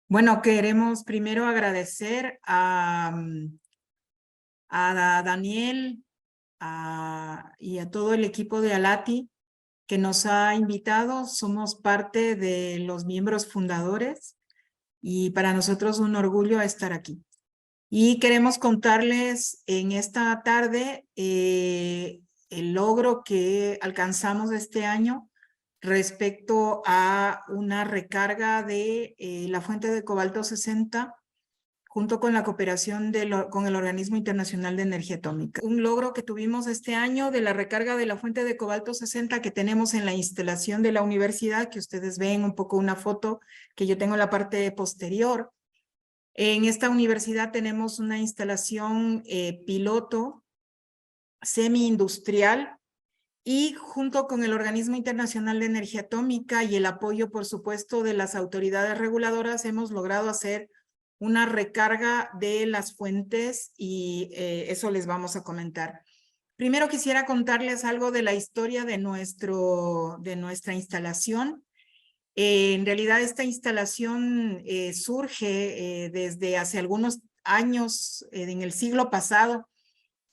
Bueno, queremos primero agradecer a Daniel y a todo el equipo de Alati que nos ha invitado. Somos parte de los miembros fundadores y para nosotros un orgullo estar aquí. Y queremos contarles en esta tarde el logro que alcanzamos este año respecto a una recarga de la fuente de cobalto 60 junto con la cooperación con el Organismo Internacional de Energía Atómica. Un logro que tuvimos este año de la recarga de la fuente de cobalto 60 que tenemos en la instalación de la universidad, que ustedes ven un poco una foto que yo tengo en la parte posterior. En esta universidad tenemos una instalación piloto semi-industrial y junto con el Organismo Internacional de Energía Atómica y el apoyo, por supuesto, de las autoridades reguladoras, hemos logrado hacer una recarga de las fuentes y eso les vamos a comentar. Primero quisiera contarles algo de la historia de nuestra instalación. En realidad esta instalación surge desde hace algunos años, en el siglo pasado.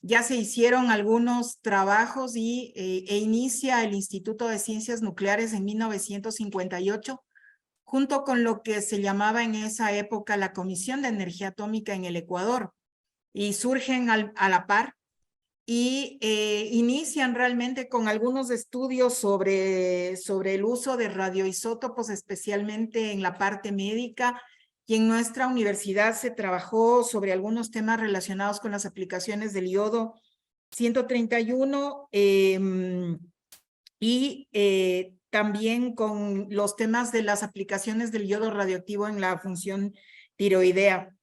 Ya se hicieron algunos trabajos e inicia el Instituto de Ciencias Nucleares en 1958, junto con lo que se llamaba en esa época la Comisión de Energía Atómica en el Ecuador. Y surgen a la par y inician realmente con algunos estudios sobre el uso de radioisótopos, especialmente en la parte médica, y en nuestra universidad se trabajó sobre algunos temas relacionados con las aplicaciones del iodo 131 y también con los temas de las aplicaciones del yodo radioactivo en la función tiroidea.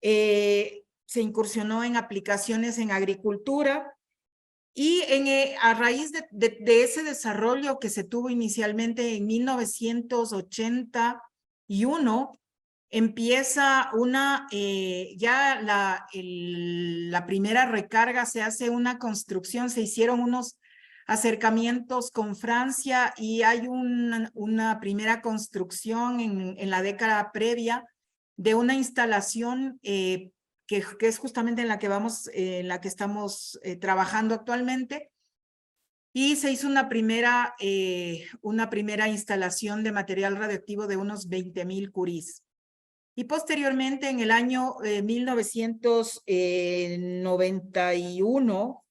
Se incursionó en aplicaciones en agricultura y a raíz de ese desarrollo que se tuvo inicialmente en 1981, empieza ya la primera recarga, se hace una construcción, se hicieron unos acercamientos con Francia y hay una primera construcción en la década previa de una instalación que es justamente en la que estamos trabajando actualmente, y se hizo una primera instalación de material radioactivo de unos 20,000 curies. Y posteriormente, en el año 1991,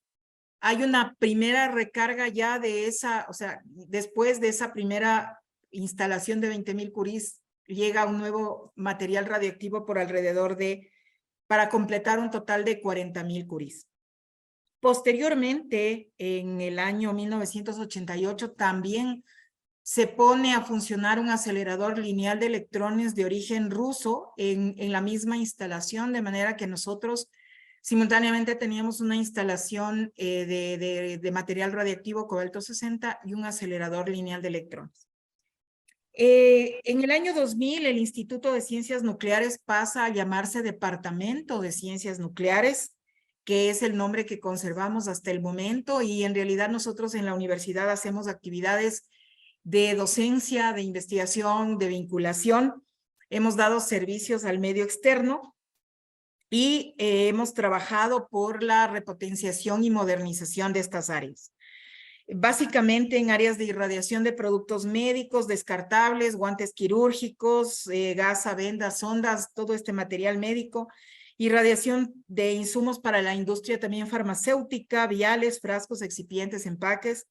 hay una primera recarga ya de esa, o sea, después de esa primera instalación de 20,000 curies, llega un nuevo material radioactivo por alrededor para completar un total de 40,000 curies. Posteriormente, en el año 1988, también se pone a funcionar un acelerador lineal de electrones de origen ruso en la misma instalación, de manera que nosotros simultáneamente teníamos una instalación de material radiactivo cobalto 60 y un acelerador lineal de electrones. En el año 2000, el Instituto de Ciencias Nucleares pasa a llamarse Departamento de Ciencias Nucleares, que es el nombre que conservamos hasta el momento, y en realidad nosotros en la universidad hacemos actividades de docencia, de investigación, de vinculación. Hemos dado servicios al medio externo y hemos trabajado por la repotenciación y modernización de estas áreas. Básicamente en áreas de irradiación de productos médicos, descartables, guantes quirúrgicos, gasa, vendas, sondas, todo este material médico, irradiación de insumos para la industria también farmacéutica, viales, frascos, excipientes, empaques,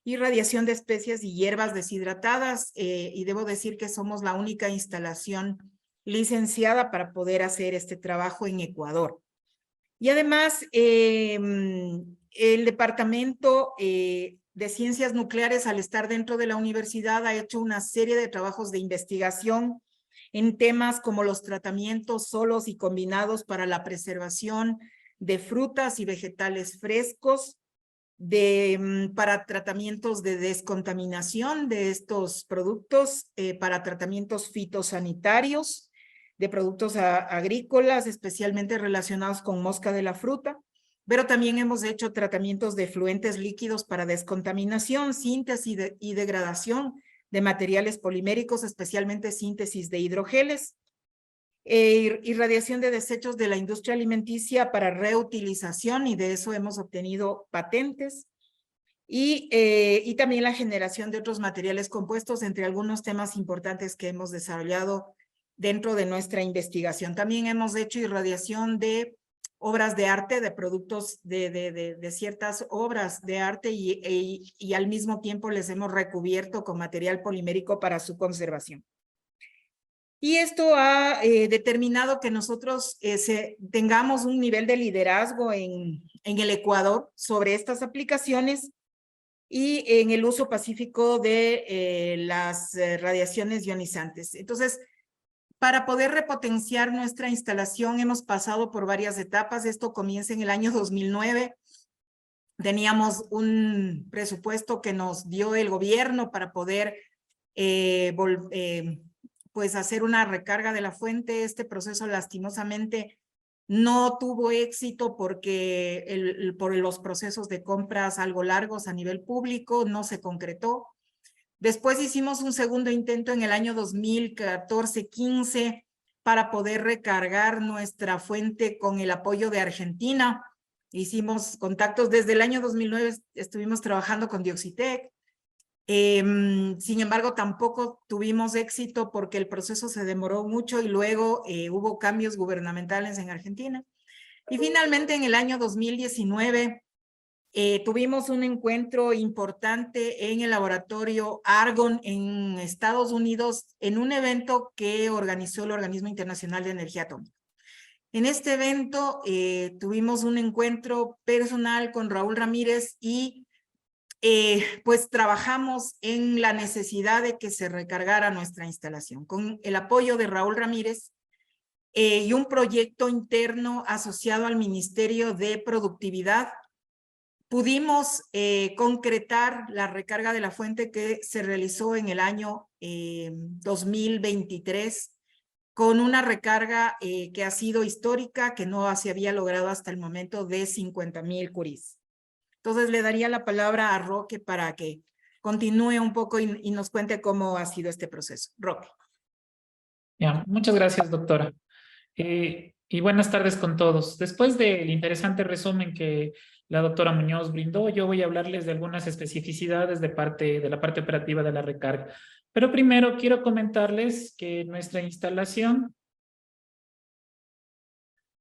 irradiación de especias y hierbas deshidratadas, y debo decir que somos la única instalación licenciada para poder hacer este trabajo en Ecuador. Y además, el Departamento de Ciencias Nucleares, al estar dentro de la universidad, ha hecho una serie de trabajos de investigación en temas como los tratamientos solos y combinados para la preservación de frutas y vegetales frescos, para tratamientos de descontaminación de estos productos, para tratamientos fitosanitarios, de productos agrícolas, especialmente relacionados con mosca de la fruta, pero también hemos hecho tratamientos de efluentes líquidos para descontaminación, síntesis y degradación de materiales poliméricos, especialmente síntesis de hidrogeles, Irradiación de desechos de la industria alimenticia para reutilización, y de eso hemos obtenido patentes. Y también la generación de otros materiales compuestos, entre algunos temas importantes que hemos desarrollado dentro de nuestra investigación. También hemos hecho irradiación de obras de arte, de productos de ciertas obras de arte, y al mismo tiempo les hemos recubierto con material polimérico para su conservación. Y esto ha determinado que nosotros tengamos un nivel de liderazgo en el Ecuador sobre estas aplicaciones y en el uso pacífico de las radiaciones ionizantes. Entonces, para poder repotenciar nuestra instalación hemos pasado por varias etapas. Esto comienza en el año 2009. Teníamos un presupuesto que nos dio el gobierno para poder pues hacer una recarga de la fuente. Este proceso lastimosamente no tuvo éxito porque por los procesos de compras algo largos a nivel público no se concretó. Después hicimos un segundo intento en el año 2014-15 para poder recargar nuestra fuente con el apoyo de Argentina. Hicimos contactos desde el año 2009, estuvimos trabajando con Dioxitec. Sin embargo, tampoco tuvimos éxito porque el proceso se demoró mucho y luego hubo cambios gubernamentales en Argentina. Y finalmente en el año 2019 tuvimos un encuentro importante en el laboratorio Argonne en Estados Unidos en un evento que organizó el Organismo Internacional de Energía Atómica. En este evento tuvimos un encuentro personal con Raúl Ramírez y pues trabajamos en la necesidad de que se recargara nuestra instalación. Con el apoyo de Raúl Ramírez y un proyecto interno asociado al Ministerio de Productividad, pudimos concretar la recarga de la fuente que se realizó en el año 2023 con una recarga que ha sido histórica, que no se había logrado hasta el momento, de 50,000 curis. Entonces le daría la palabra a Roque para que continúe un poco y nos cuente cómo ha sido este proceso. Roque. Ya, muchas gracias, doctora. Y buenas tardes con todos. Después del interesante resumen que la doctora Muñoz brindó, yo voy a hablarles de algunas especificidades de la parte operativa de la recarga. Pero primero quiero comentarles que nuestra instalación,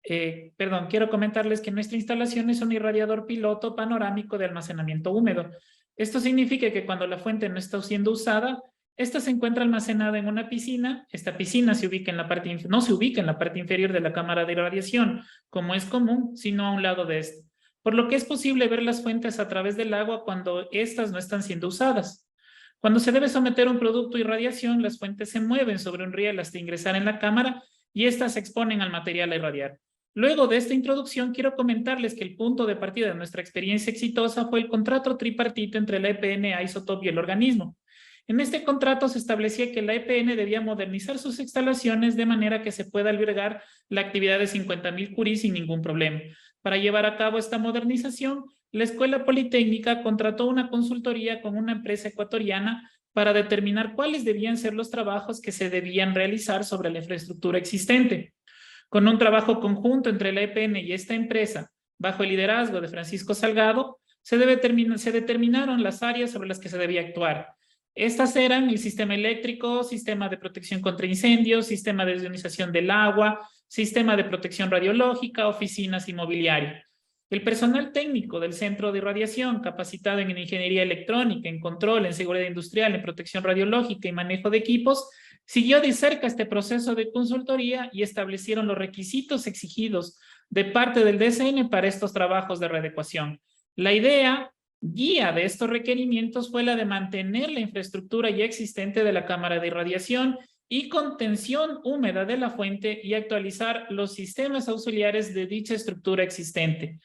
es un irradiador piloto panorámico de almacenamiento húmedo. Esto significa que cuando la fuente no está siendo usada, esta se encuentra almacenada en una piscina. Esta piscina no se ubica en la parte inferior de la cámara de irradiación, como es común, sino a un lado de esta. Por lo que es posible ver las fuentes a través del agua cuando estas no están siendo usadas. Cuando se debe someter un producto a irradiación, las fuentes se mueven sobre un riel hasta ingresar en la cámara y estas se exponen al material a irradiar. Luego de esta introducción, quiero comentarles que el punto de partida de nuestra experiencia exitosa fue el contrato tripartito entre la EPN, Isotop y el organismo. En este contrato se establecía que la EPN debía modernizar sus instalaciones de manera que se pueda albergar la actividad de 50,000 curis sin ningún problema. Para llevar a cabo esta modernización, la Escuela Politécnica contrató una consultoría con una empresa ecuatoriana para determinar cuáles debían ser los trabajos que se debían realizar sobre la infraestructura existente. Con un trabajo conjunto entre la EPN y esta empresa, bajo el liderazgo de Francisco Salgado, se determinaron las áreas sobre las que se debía actuar. Estas eran el sistema eléctrico, sistema de protección contra incendios, sistema de ionización del agua, sistema de protección radiológica, oficinas y mobiliario. El personal técnico del Centro de Irradiación, capacitado en ingeniería electrónica, en control, en seguridad industrial, en protección radiológica y manejo de equipos, siguió de cerca este proceso de consultoría y establecieron los requisitos exigidos de parte del DSN para estos trabajos de readecuación. La idea guía de estos requerimientos fue la de mantener la infraestructura ya existente de la cámara de irradiación y contención húmeda de la fuente y actualizar los sistemas auxiliares de dicha estructura existente.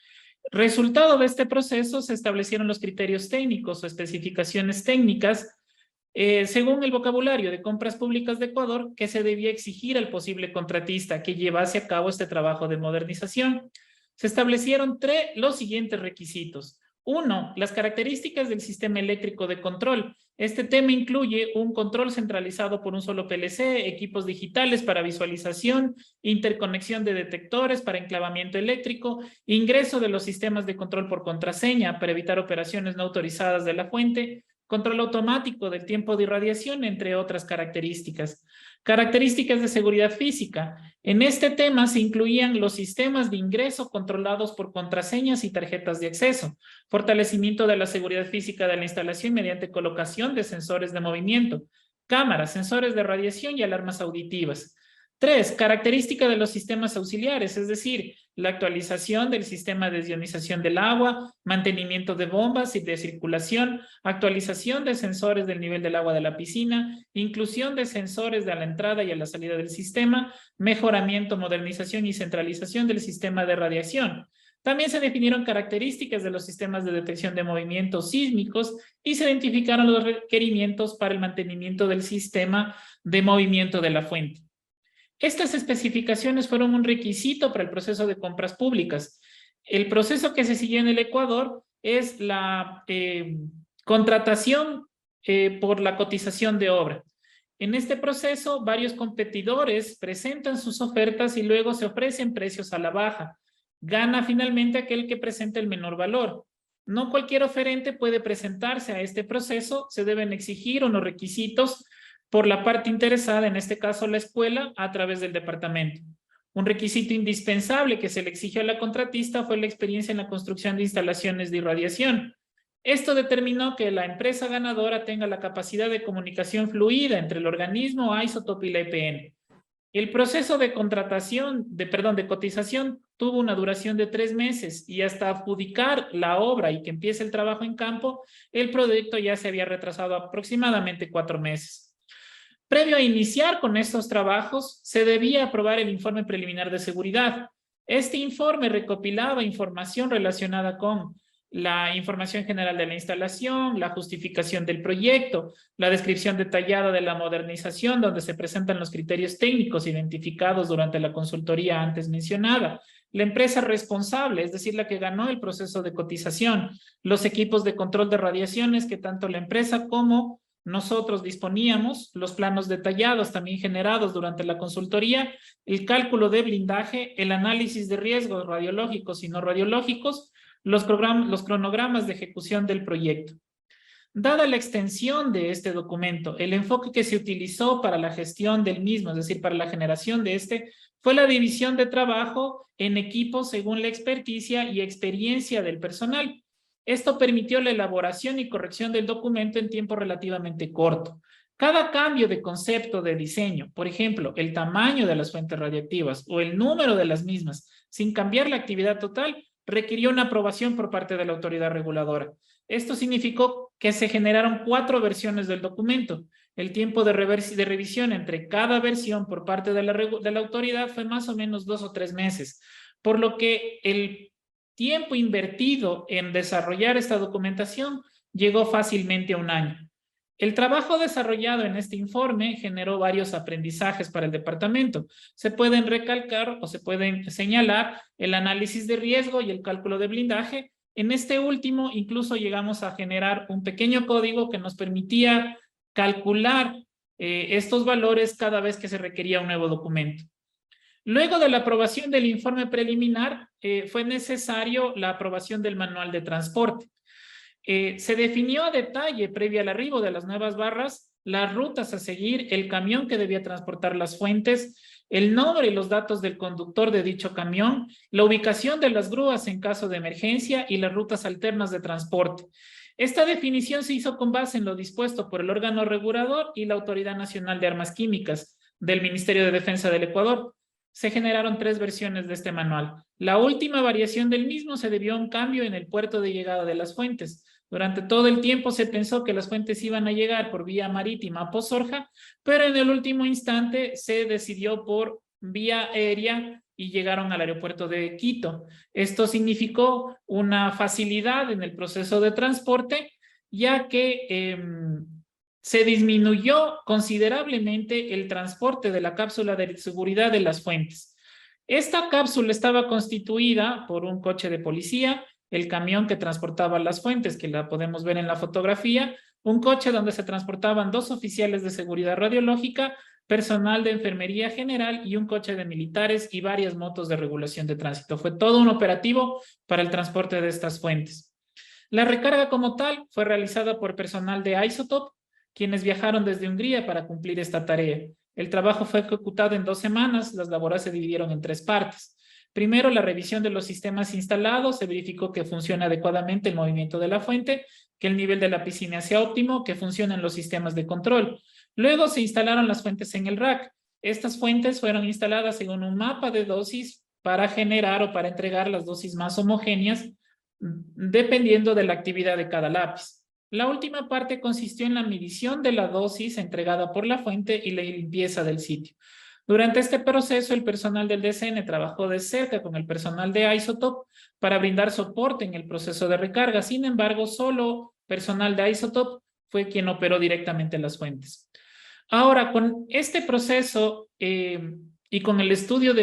Resultado de este proceso, se establecieron los criterios técnicos o especificaciones técnicas según el vocabulario de compras públicas de Ecuador que se debía exigir al posible contratista que llevase a cabo este trabajo de modernización. Se establecieron los siguientes requisitos. 1. Las características del sistema eléctrico de control. Este tema incluye un control centralizado por un solo PLC, equipos digitales para visualización, interconexión de detectores para enclavamiento eléctrico, ingreso de los sistemas de control por contraseña para evitar operaciones no autorizadas de la fuente, control automático del tiempo de irradiación, entre otras características. Características de seguridad física. En este tema se incluían los sistemas de ingreso controlados por contraseñas y tarjetas de acceso, fortalecimiento de la seguridad física de la instalación mediante colocación de sensores de movimiento, cámaras, sensores de radiación y alarmas auditivas. 3. Característica de los sistemas auxiliares, es decir, la actualización del sistema de desionización del agua, mantenimiento de bombas y de circulación, actualización de sensores del nivel del agua de la piscina, inclusión de sensores de a la entrada y a la salida del sistema, mejoramiento, modernización y centralización del sistema de radiación. También se definieron características de los sistemas de detección de movimientos sísmicos y se identificaron los requerimientos para el mantenimiento del sistema de movimiento de la fuente. Estas especificaciones fueron un requisito para el proceso de compras públicas. El proceso que se siguió en el Ecuador es la contratación por la cotización de obra. En este proceso, varios competidores presentan sus ofertas y luego se ofrecen precios a la baja. Gana finalmente aquel que presenta el menor valor. No cualquier oferente puede presentarse a este proceso, se deben exigir unos requisitos por la parte interesada, en este caso la escuela, a través del departamento. Un requisito indispensable que se le exigió a la contratista fue la experiencia en la construcción de instalaciones de irradiación. Esto determinó que la empresa ganadora tenga la capacidad de comunicación fluida entre el organismo, Isotop y la EPN. El proceso de cotización tuvo una duración de 3 meses y hasta adjudicar la obra y que empiece el trabajo en campo, el proyecto ya se había retrasado aproximadamente 4 meses. Previo a iniciar con estos trabajos, se debía aprobar el informe preliminar de seguridad. Este informe recopilaba información relacionada con la información general de la instalación, la justificación del proyecto, la descripción detallada de la modernización, donde se presentan los criterios técnicos identificados durante la consultoría antes mencionada, la empresa responsable, es decir, la que ganó el proceso de cotización, los equipos de control de radiaciones que tanto la empresa como nosotros disponíamos, los planos detallados también generados durante la consultoría, el cálculo de blindaje, el análisis de riesgos radiológicos y no radiológicos, los cronogramas de ejecución del proyecto. Dada la extensión de este documento, el enfoque que se utilizó para la gestión del mismo, es decir, para la generación de este, fue la división de trabajo en equipos según la experticia y experiencia del personal. Esto permitió la elaboración y corrección del documento en tiempo relativamente corto. Cada cambio de concepto de diseño, por ejemplo, el tamaño de las fuentes radiactivas o el número de las mismas, sin cambiar la actividad total, requirió una aprobación por parte de la autoridad reguladora. Esto significó que se generaron 4 versiones del documento. El tiempo de revisión entre cada versión por parte de la autoridad fue más o menos 2 o 3 meses, por lo que el tiempo invertido en desarrollar esta documentación llegó fácilmente a 1 año. El trabajo desarrollado en este informe generó varios aprendizajes para el departamento. Se pueden recalcar o se pueden señalar el análisis de riesgo y el cálculo de blindaje. En este último, incluso llegamos a generar un pequeño código que nos permitía calcular estos valores cada vez que se requería un nuevo documento. Luego de la aprobación del informe preliminar, fue necesario la aprobación del manual de transporte. Se definió a detalle, previo al arribo de las nuevas barras, las rutas a seguir, el camión que debía transportar las fuentes, el nombre y los datos del conductor de dicho camión, la ubicación de las grúas en caso de emergencia y las rutas alternas de transporte. Esta definición se hizo con base en lo dispuesto por el órgano regulador y la Autoridad Nacional de Armas Químicas del Ministerio de Defensa del Ecuador. Se generaron 3 versiones de este manual. La última variación del mismo se debió a un cambio en el puerto de llegada de las fuentes. Durante todo el tiempo se pensó que las fuentes iban a llegar por vía marítima a Pozorja, pero en el último instante se decidió por vía aérea y llegaron al aeropuerto de Quito. Esto significó una facilidad en el proceso de transporte, ya que se disminuyó considerablemente el transporte de la cápsula de seguridad de las fuentes. Esta cápsula estaba constituida por un coche de policía el camión que transportaba las fuentes, que la podemos ver en la fotografía, un coche donde se transportaban 2 oficiales de seguridad radiológica, personal de enfermería general y un coche de militares y varias motos de regulación de tránsito. Fue todo un operativo para el transporte de estas fuentes. La recarga como tal fue realizada por personal de Isotop, quienes viajaron desde Hungría para cumplir esta tarea. El trabajo fue ejecutado en 2 semanas, las labores se dividieron en 3 partes. Primero, la revisión de los sistemas instalados, se verificó que funciona adecuadamente el movimiento de la fuente, que el nivel de la piscina sea óptimo, que funcionen los sistemas de control. Luego se instalaron las fuentes en el rack. Estas fuentes fueron instaladas según un mapa de dosis para generar o para entregar las dosis más homogéneas, dependiendo de la actividad de cada lápiz. La última parte consistió en la medición de la dosis entregada por la fuente y la limpieza del sitio. Durante este proceso, el personal del DCN trabajó de cerca con el personal de Isotop para brindar soporte en el proceso de recarga. Sin embargo, solo personal de Isotop fue quien operó directamente las fuentes. Ahora, con este proceso y con el estudio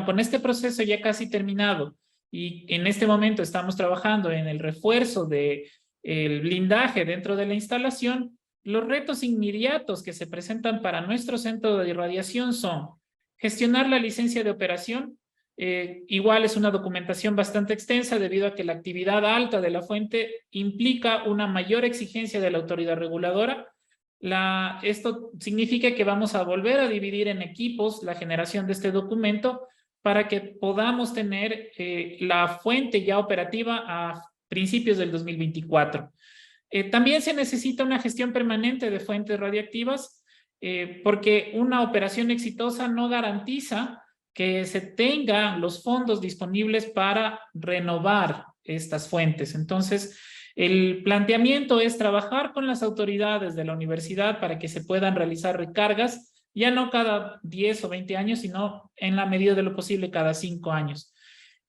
con este proceso ya casi terminado, y en este momento estamos trabajando en el refuerzo del blindaje dentro de la instalación, los retos inmediatos que se presentan para nuestro centro de irradiación son gestionar la licencia de operación. Igual es una documentación bastante extensa debido a que la actividad alta de la fuente implica una mayor exigencia de la autoridad reguladora. Esto significa que vamos a volver a dividir en equipos la generación de este documento para que podamos tener la fuente ya operativa a principios del 2024. También se necesita una gestión permanente de fuentes radiactivas porque una operación exitosa no garantiza que se tengan los fondos disponibles para renovar estas fuentes. Entonces, el planteamiento es trabajar con las autoridades de la universidad para que se puedan realizar recargas, ya no cada 10 o 20 años, sino en la medida de lo posible cada 5 años.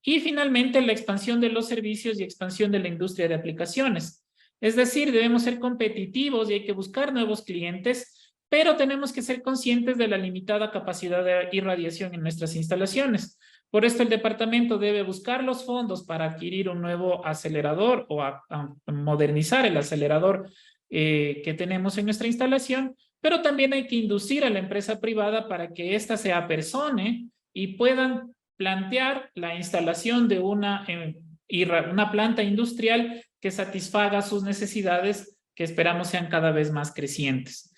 Y finalmente, la expansión de los servicios y expansión de la industria de aplicaciones. Es decir, debemos ser competitivos y hay que buscar nuevos clientes, pero tenemos que ser conscientes de la limitada capacidad de irradiación en nuestras instalaciones. Por esto, el departamento debe buscar los fondos para adquirir un nuevo acelerador o a modernizar el acelerador que tenemos en nuestra instalación, pero también hay que inducir a la empresa privada para que ésta se apersone y puedan plantear la instalación de una planta industrial que satisfaga sus necesidades, que esperamos sean cada vez más crecientes.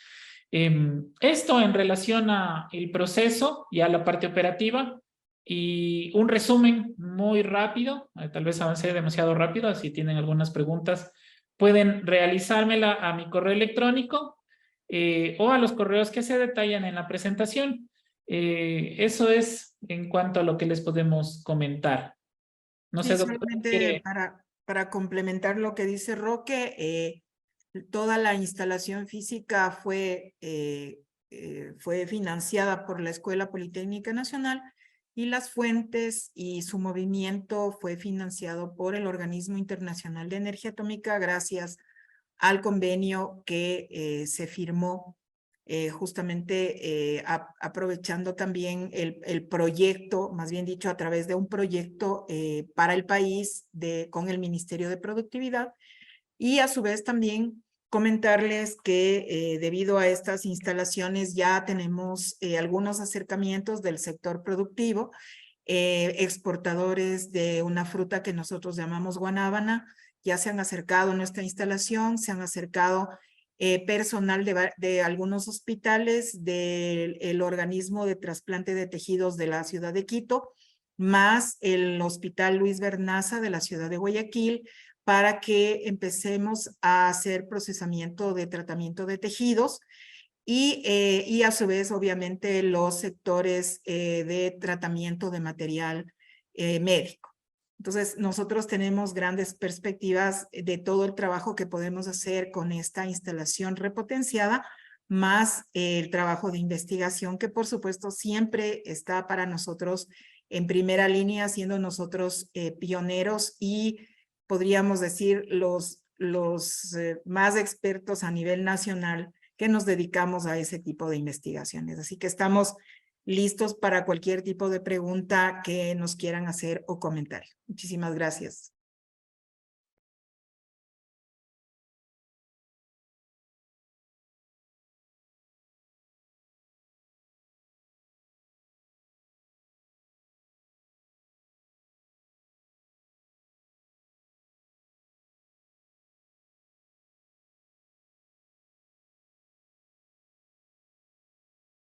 Esto en relación al proceso y a la parte operativa. Y un resumen muy rápido, tal vez avancé demasiado rápido, si tienen algunas preguntas pueden realizármela a mi correo electrónico o a los correos que se detallan en la presentación. Eso es en cuanto a lo que les podemos comentar. No sé, doctor, solamente para complementar lo que dice Roque, toda la instalación física fue financiada por la Escuela Politécnica Nacional y las fuentes y su movimiento fue financiado por el Organismo Internacional de Energía Atómica gracias al convenio que se firmó justamente aprovechando también el proyecto, más bien dicho, a través de un proyecto para el país con el Ministerio de Productividad. Y a su vez también comentarles que debido a estas instalaciones ya tenemos algunos acercamientos del sector productivo, exportadores de una fruta que nosotros llamamos guanábana, ya se han acercado a nuestra instalación, se han acercado personal de algunos hospitales del organismo de trasplante de tejidos de la ciudad de Quito, más el Hospital Luis Bernaza de la ciudad de Guayaquil, para que empecemos a hacer procesamiento de tratamiento de tejidos y a su vez, obviamente, los sectores de tratamiento de material médico. Entonces, nosotros tenemos grandes perspectivas de todo el trabajo que podemos hacer con esta instalación repotenciada, más el trabajo de investigación que, por supuesto, siempre está para nosotros en primera línea, siendo nosotros pioneros y podríamos decir los más expertos a nivel nacional que nos dedicamos a ese tipo de investigaciones. Así que estamos listos para cualquier tipo de pregunta que nos quieran hacer o comentario. Muchísimas gracias.